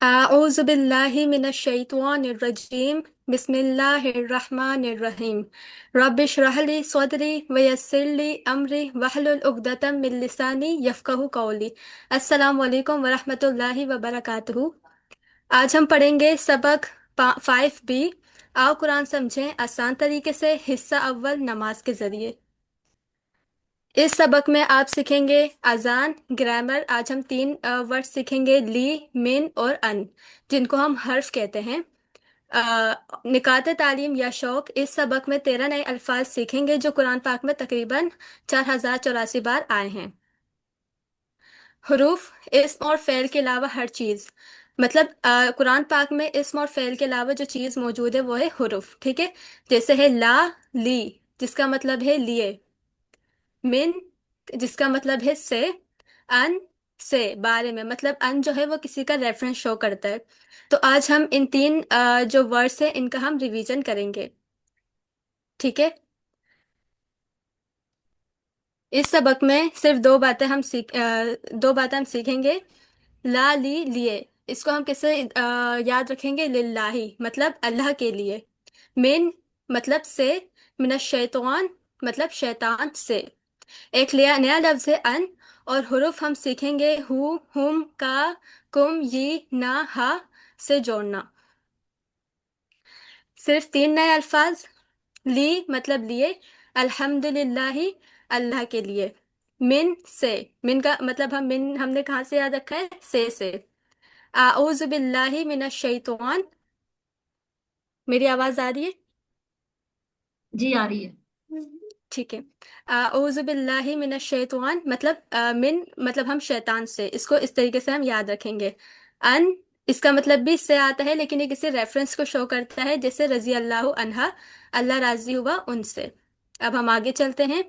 अऊज़ु बिल्लाहि मिनश शैतानिर रजीम बिस्मिल्लाहिर रहमानिर रहीम रब्बिशरह ली सदरी व यस्सिर ली अमरी वहलुल उक़दतम मिन लिसानी यफ़क़हू क़ौली। अस्सलामु अलैकुम व रहमतुल्लाहि व बरकातुहू। आज हम पढ़ेंगे सबक 5B। आओ कुरान समझें आसान तरीके से, हिस्सा अव्वल, नमाज के जरिए। इस सबक में आप सीखेंगे अजान, ग्रामर। आज हम तीन वर्ड सीखेंगे, ली, मिन और अन, जिनको हम हर्फ कहते हैं। निकात तालीम या शौक। इस सबक में 13 नए अल्फाज सीखेंगे जो कुरान पाक में तकरीबन 4084 बार आए हैं। हुरूफ, इस्म और फ़ेल के अलावा हर चीज़, मतलब कुरान पाक में इस्म और फ़ेल के अलावा जो चीज़ मौजूद है वो है हुरूफ। ठीक है, जैसे है ला, ली, जिसका मतलब है लिए। मिन, जिसका मतलब है से। अन, से बारे में, मतलब अन जो है वो किसी का रेफरेंस शो करता है। तो आज हम इन तीन जो वर्ड्स हैं इनका हम रिवीजन करेंगे। ठीक है, इस सबक में सिर्फ दो बातें हम सीखेंगे। ला, ली, लिए। इसको हम किससे याद रखेंगे? लिल्लाही, मतलब अल्लाह के लिए। मिन, मतलब से। मिनश शैतान, मतलब शैतान से। एक नया नया लफ्ज है अन। और हुरूफ हम सीखेंगे हु, हुम, का, कुम, yi, ना, हा से जोड़ना। सिर्फ तीन नए अल्फाज। ली मतलब लिए, अल्हम्दुलिल्लाही, अल्लाह के लिए। मिन, से। मिन का मतलब हमने कहाँ से याद रखा है? से। आऊज़ु बिल्लाहि मिनश शैतान। मेरी आवाज आ रही है? जी आ रही है। ठीक है। औज़ु बिल्लाहि मिनश शैतान, मतलब मिन मतलब हम शैतान से, इसको इस तरीके से हम याद रखेंगे। अन, इसका मतलब भी इससे आता है, लेकिन ये किसी रेफरेंस को शो करता है, जैसे रजी अल्लाह अनहा, अल्लाह राजी हुआ उनसे। अब हम आगे चलते हैं।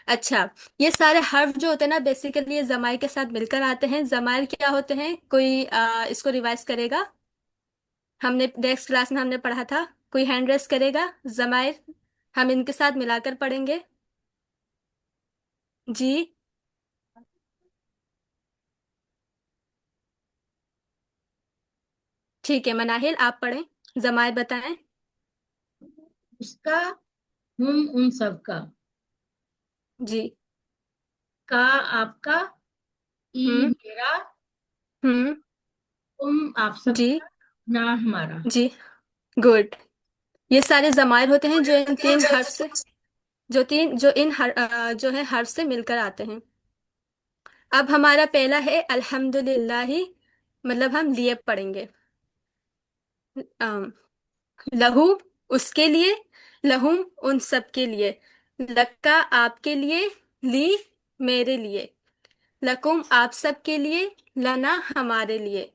अच्छा, ये सारे हर्फ जो होते हैं ना, बेसिकली ये जमाइर के साथ मिलकर आते हैं। जमाइर क्या होते हैं? कोई इसको रिवाइज करेगा? हमने नेक्स्ट क्लास में हमने पढ़ा था। कोई हैंड रेस करेगा? जमाइर हम इनके साथ मिलाकर पढ़ेंगे। जी। ठीक है, मनाहिल आप पढ़ें, जमात बताएं। उसका, हम उन सब का, जी। का आपका, ई हम्म। मेरा, हम्म। तुम आप जी। सबका, ना हमारा। जी, गुड। ये सारे जमायर होते हैं जो इन तीन हर्फ से, जो है हर्फ से मिलकर आते हैं। अब हमारा पहला है अल्हम्दुलिल्लाही, मतलब हम लिए पढ़ेंगे। अम, लहू, उसके लिए। लहुम, उन सब के लिए। लक्का, आपके लिए। ली, मेरे लिए। लकुम, आप सब के लिए। लना, हमारे लिए।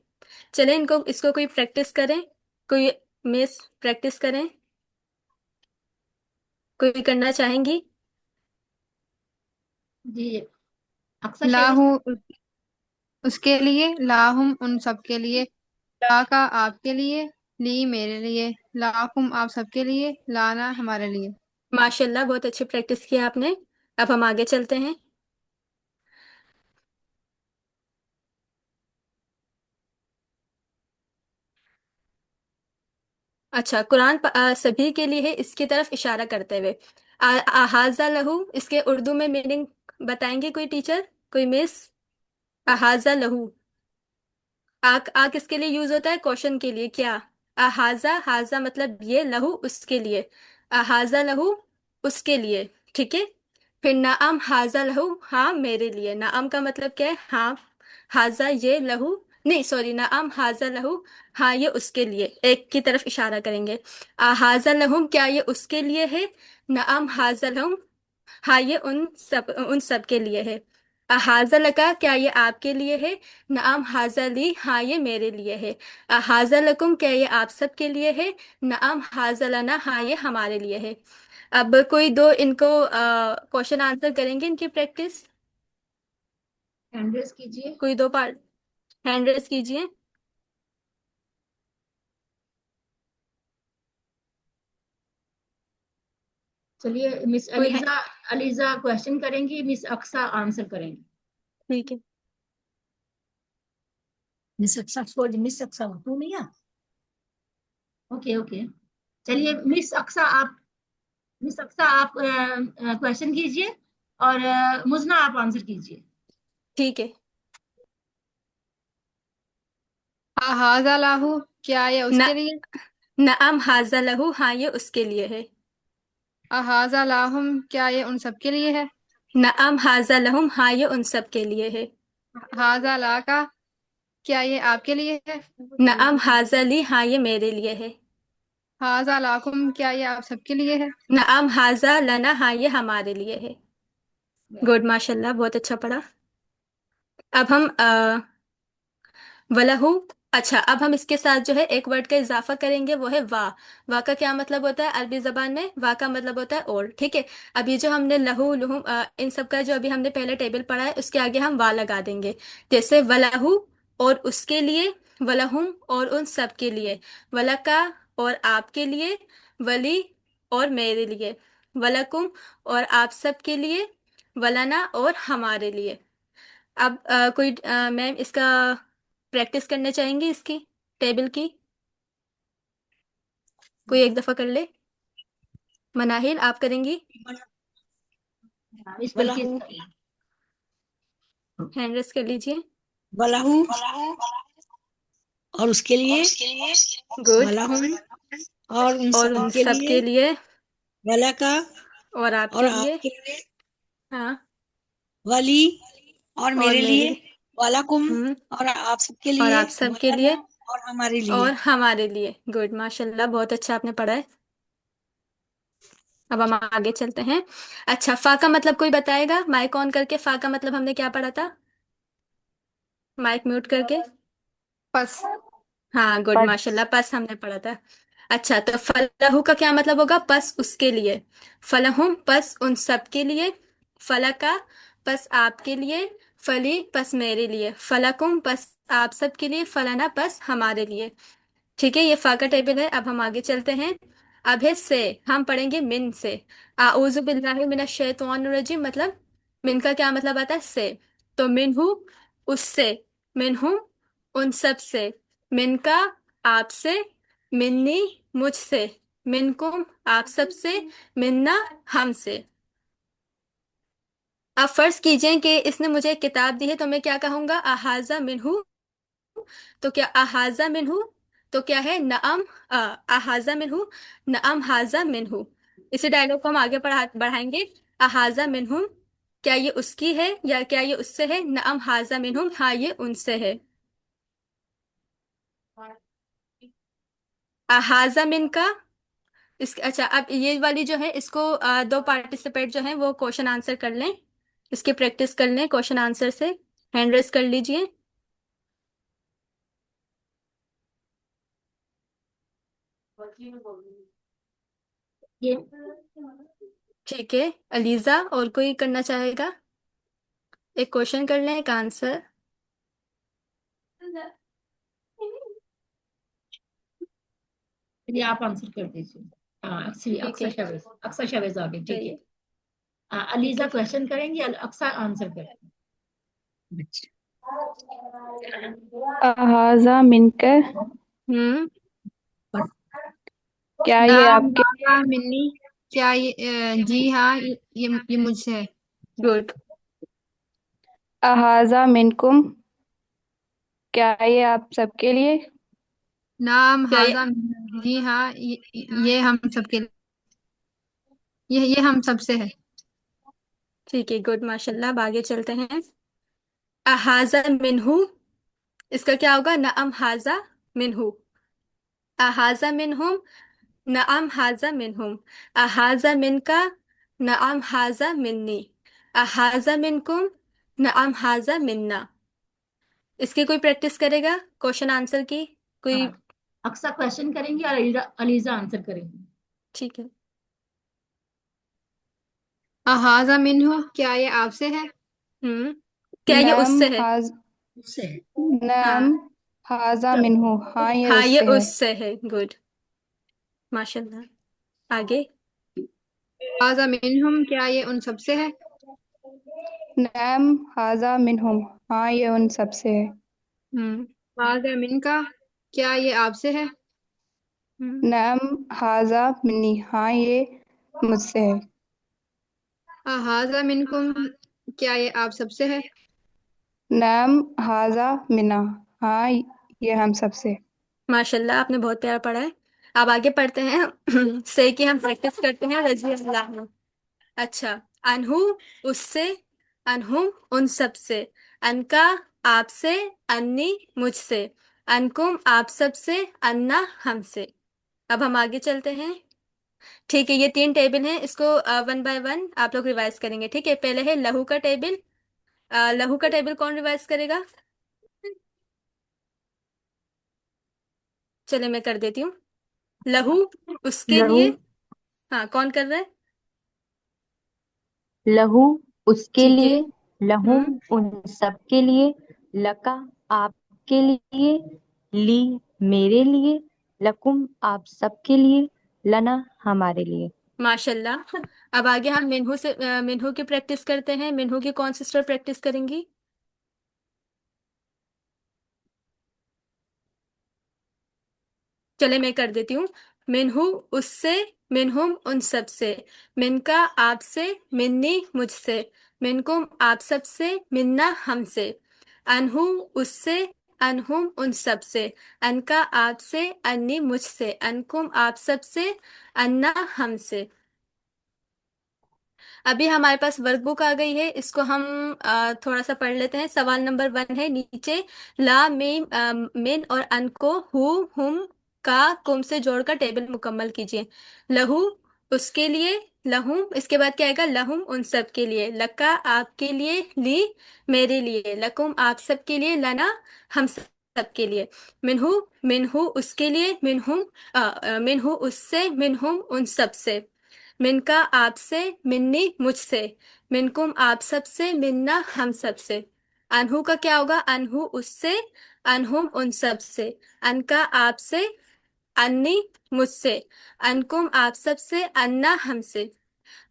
चलें इनको इसको कोई प्रैक्टिस करें। कोई मिस प्रैक्टिस करें? कोई करना चाहेंगी? जी, अक्सर ला शेर। हूँ उसके लिए, ला हुम उन सब के लिए, ला का आपके लिए, ली मेरे लिए, लाकुम आप सबके लिए, लाना हमारे लिए। माशाल्लाह, बहुत अच्छी प्रैक्टिस की आपने। अब हम आगे चलते हैं। अच्छा, कुरान सभी के लिए है, इसकी तरफ इशारा करते हुए। अहाजा लहू, इसके उर्दू में मीनिंग बताएंगे कोई टीचर? कोई मिस? अहाजा लहू, आ किसके लिए यूज होता है? क्वेश्चन के लिए। क्या? अहाजा, हाजा मतलब ये, लहू उसके लिए। अहाजा लहू, उसके लिए। ठीक है। फिर नाम हाजा लहू, हाँ मेरे लिए। नाम का मतलब क्या है? हाँ। हाजा ये, लहू नहीं, सॉरी, नाम हाजा लहू, हाँ ये उसके लिए। एक की तरफ इशारा करेंगे। हाजा लहूम, क्या ये उसके लिए है? नाम हाजा लहूम, हाँ ये उन सब के लिए है। हाजा लका, क्या ये आपके लिए है? नाम हाजा ली, हाँ ये मेरे लिए है। हाजा लकुम, क्या ये आप सब के लिए है? नाम हाजा लना, हाँ ये हमारे लिए है। अब कोई दो इनको क्वेश्चन आंसर करेंगे, इनकी प्रैक्टिस। हैंड कीजिए। कोई दो पार्ट हैंड रेस कीजिए। चलिए, मिस कोई है? अलीजा, अलीजा क्वेश्चन करेंगी, मिस अक्सा आंसर करेंगी। ठीक है। मिस अक्सा छोड़, मिस अक्सा तू नहीं है। ओके ओके, चलिए मिस अक्सा आप क्वेश्चन कीजिए, और मुजना आप आंसर कीजिए। ठीक है। अहाजा लाहू, क्या ये न उसके लिए? नअम हाजा लहू, हाँ ये उसके लिए है। अहाजा लाहुम, क्या ये उन सब के लिए है? नअम हाजा लहुम, हाँ ये उन सब के लिए है। हाजा ला का, क्या ये आपके लिए है? नअम हाजा ली, हाँ ये मेरे लिए है। हाजा लाकुम, क्या ये आप सबके लिए है? नअम हाजा लना, हाँ ये हमारे लिए है। गुड, माशाल्लाह, बहुत अच्छा पढ़ा। अब हम वलहु। अच्छा, अब हम इसके साथ जो है एक वर्ड का इजाफा करेंगे, वो है वाह। वाह का क्या मतलब होता है अरबी जबान में? वाह का मतलब होता है और, ठीक है। अब ये जो हमने लहू लुहुम इन सब का जो अभी हमने पहले टेबल पढ़ा है, उसके आगे हम वाह लगा देंगे। जैसे वलहु और उसके लिए, वलहुम और उन सब के लिए, वलका और आपके लिए, वली और मेरे लिए, वलकुम और आप सब के लिए, वलना और हमारे लिए। अब कोई मैम इसका प्रैक्टिस करने चाहेंगी इसकी, टेबल की? कोई एक दफा कर ले। मनाहिल, आप करेंगी? इस वलहु, बल्कि हैंड रेस कर लीजिए। वलहु और उसके लिए, गुड। वलहुम और उन और सब उन के सब लिए, के लिए, वला का और और आपके लिए। आपके लिए, हाँ। वली और और मेरे मेरे लिए, लिए। वालाकुम हम्म। और आप सबके और लिए, आप सब के वलाना लिए। और हमारे लिए। और हमारे लिए। गुड, माशाल्लाह, बहुत अच्छा आपने पढ़ा है। अब हम आगे चलते हैं। अच्छा, फा का मतलब कोई बताएगा? माइक ऑन करके, फा का मतलब हमने क्या पढ़ा था? माइक म्यूट करके। पस। हाँ, गुड, माशाल्लाह, पस हमने पढ़ा था। अच्छा, तो फलहू का क्या मतलब होगा? पस उसके लिए। फलहुम पस उन सब के लिए। फलका पस आपके लिए। फली पस मेरे लिए। फलकुम पस आप सब के लिए। फलाना पस हमारे लिए। ठीक है, ये फा का टेबल है। अब हम आगे चलते हैं। अब है से। हम पढ़ेंगे मिन से। आऊज़ु बिल्लाहि मिनश शैतानिर रजीम, मतलब मिन का क्या मतलब आता है? से। तो मिनहु उससे, मिनहुम उन सब से, मिन का आपसे, मिन्नी मुझसे, मिनकुम आप सब से, मिन्ना हमसे। अब फर्ज कीजिए कि इसने मुझे एक किताब दी है, तो मैं क्या कहूंगा? अहाजा मिनहु। तो क्या अहाजा मिनहु? तो क्या है? नअम। अहाजा मिनहु। नअम हाजा मिनहु। इसी डायलॉग को हम आगे बढ़ाएंगे। अहाजा मिनहुम, क्या ये उसकी है या क्या ये उससे है? नअम हाजा मिनहुम, हाँ ये उनसे है। अहाजा मिन का। इस अच्छा, अब ये वाली जो है, इसको दो पार्टिसिपेट जो है वो क्वेश्चन आंसर कर लें। इसकी प्रैक्टिस कर लें क्वेश्चन आंसर से। हैंड रेस कर लीजिए। ये ठीक है, अलीजा, और कोई करना चाहेगा? एक क्वेश्चन कर लें, एक आंसर। चलिए आप आंसर कर दीजिए। हाँ, एक्चुअली ठीक है। अक्सर शावेज आ गई, ठीक है। सही। ठीक अलीजा है। क्वेश्चन करेंगी, अक्सर आंसर करेंगे। अहाजा मिनकर, हम्म। क्या ये नाम आपके? हाजा मिन्नी, क्या ये जी हाँ, ये मुझसे है। गुड। अहाजा मिनकुम, क्या ये आप सबके लिए? नाम क्या ये? हाजा मिन्नी, जी हाँ, ये हम सबके लिए, ये हम सबसे है। ठीक है, गुड, माशाल्लाह, अब आगे चलते हैं। अहाजा मिनहू, इसका क्या होगा? नअम हाजा मिनहू। अहाजा मिनहुम, नअम हाजा मिनहुम। अहाजा मिनका, नअम हाजा मिन्नी। अहाजा मिनकुम, नअम हाजा मिन्ना। इसकी कोई प्रैक्टिस करेगा क्वेश्चन आंसर की? कोई? हाँ, अक्सर क्वेश्चन करेंगी और अलीजा आंसर करेंगी। ठीक है। हाजा मिन्हु, क्या ये आपसे है? हम्म। क्या ये नाम उससे है? हाज उससे है। नाम हाँ। हाजा मिनहु, हाँ ये हाँ, ये उससे है। उससे है। गुड, माशाल्लाह। आगे। हाजा मिन्हुम, क्या ये उन सबसे है? नाम हाजा मिनहुम, हाँ ये उन सब से है। हम्म। हाजा मिनका, क्या ये आपसे है? नम हाजा मिन्नी, हाँ ये मुझसे है। हाजा मिनकुम, क्या ये आप सबसे है? नम हाजा मिना, हाँ ये हम सबसे। माशाल्लाह, आपने बहुत प्यारा पढ़ा है। अब आगे पढ़ते हैं से कि हम प्रैक्टिस करते हैं रजी अल्लाह अन्हु। अच्छा। अनहु उससे, अनहुम उन सब से, अनका आपसे, अन्नी मुझसे, अनकुम आप सब से, अन्ना हमसे। अब हम आगे चलते हैं। ठीक है, ये तीन टेबल हैं, इसको वन बाय वन आप लोग रिवाइज करेंगे। ठीक है, पहले है लहू का टेबल। लहू का टेबल कौन रिवाइज करेगा? चले मैं कर देती हूँ। लहू उसके लहू लिए। हाँ, कौन कर रहा है? लहू उसके ठीक है। लिए, लहुम हम्म। उन सब के लिए, लका आपके लिए, ली मेरे लिए, लकुम आप सबके लिए, लना हमारे लिए। माशाल्लाह। अब आगे हम मिन्हू से मिन्हू की प्रैक्टिस करते हैं। मिन्हू की कौन सिस्टर प्रैक्टिस करेंगी? चले मैं कर देती हूँ। मिन्हू उससे, मिन्हुम उन सब से, मिनका आपसे, मिन्नी मुझसे, मिनकुम आप सब से, मिन्ना हमसे, अनहु उससे, अनहुम उन सब से, अनका आपसे, अन्नी मुझसे, अनकुम आप सब से, अन्ना हमसे। अभी हमारे पास वर्कबुक आ गई है, इसको हम थोड़ा सा पढ़ लेते हैं। सवाल नंबर वन है नीचे। ला मीम मिन और अन को हु हुम का कुम से जोड़कर टेबल मुकम्मल कीजिए। लहू उसके लिए, लहुम इसके बाद क्या आएगा? लहुम उन सब के लिए, लका आपके लिए, ली मेरे लिए, लकुम आप सब के लिए, लना हम सब के लिए। मिन्हू मिन्हू उसके लिए, मिन्हुम मिन्हू उससे, मिन्हुम उन सब से, मिनका आपसे, मिन्नी मुझसे, मिनकुम आप सब से, मिन्ना हम सब से। अनहु का क्या होगा? अनहु उससे, अनहुम उन सब से, अनका आपसे, अन्नी मुझसे, अनकुम आप सब से, अन्ना हमसे।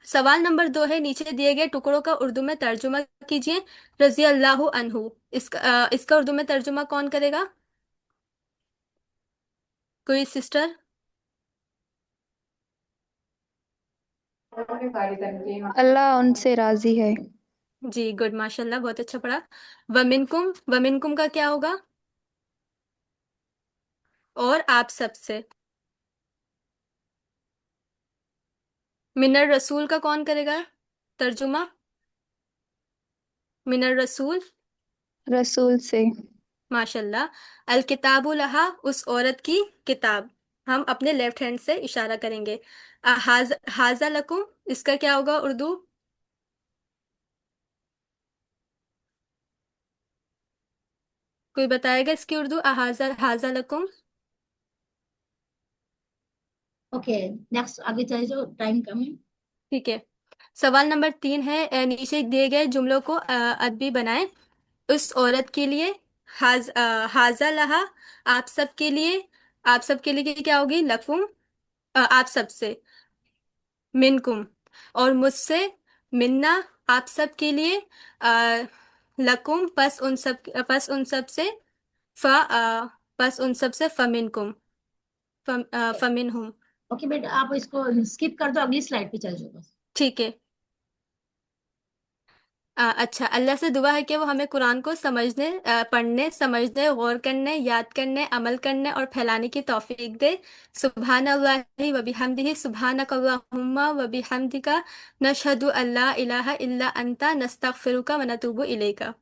सवाल नंबर दो है नीचे दिए गए टुकड़ों का उर्दू में तर्जुमा कीजिए। रजी अल्लाहु अनहु, इसका उर्दू में तर्जुमा कौन करेगा? कोई सिस्टर? अल्लाह उनसे राजी है। जी गुड, माशाल्लाह, बहुत अच्छा पढ़ा। वमिनकुम, वमिनकुम का क्या होगा? और आप सबसे। मिनर रसूल का कौन करेगा तर्जुमा? मिनर रसूल। रसूल से। माशाल्लाह। अल किताबु लहा उस औरत की किताब, हम अपने लेफ्ट हैंड से इशारा करेंगे। हाजा लकुम, इसका क्या होगा उर्दू? कोई बताएगा इसकी उर्दू? हाजा हाजा लकुम। ओके, नेक्स्ट आगे चले जाओ, टाइम कम है। ठीक है। सवाल नंबर तीन है, नीचे दिए गए जुमलों को अदबी बनाएं। उस औरत के लिए, हाजा लहा, आप सब के लिए, आप सब के लिए क्या होगी? लकुम, आप सब से, मिनकुम, और मुझसे, मिन्ना, आप सब के लिए, आ, लकुम, पस उन सब से, पस उन सब से, फमिनकुम, फमिनहुम। ओके बेटा, आप इसको स्किप कर दो, अगली स्लाइड पे चल जाओ बस। ठीक है। अच्छा, अल्लाह से दुआ है कि वो हमें कुरान को समझने, पढ़ने, समझने, गौर करने, याद करने, अमल करने और फैलाने की तौफीक दे। सुभान अल्लाहि व बिहम्दिही, सुभानक अल्लाहुम्मा व बिहम्दिका, नशहदु अल्ला इलाहा इल्ला अंता, नस्तगफिरुका व नतूबु इलैका।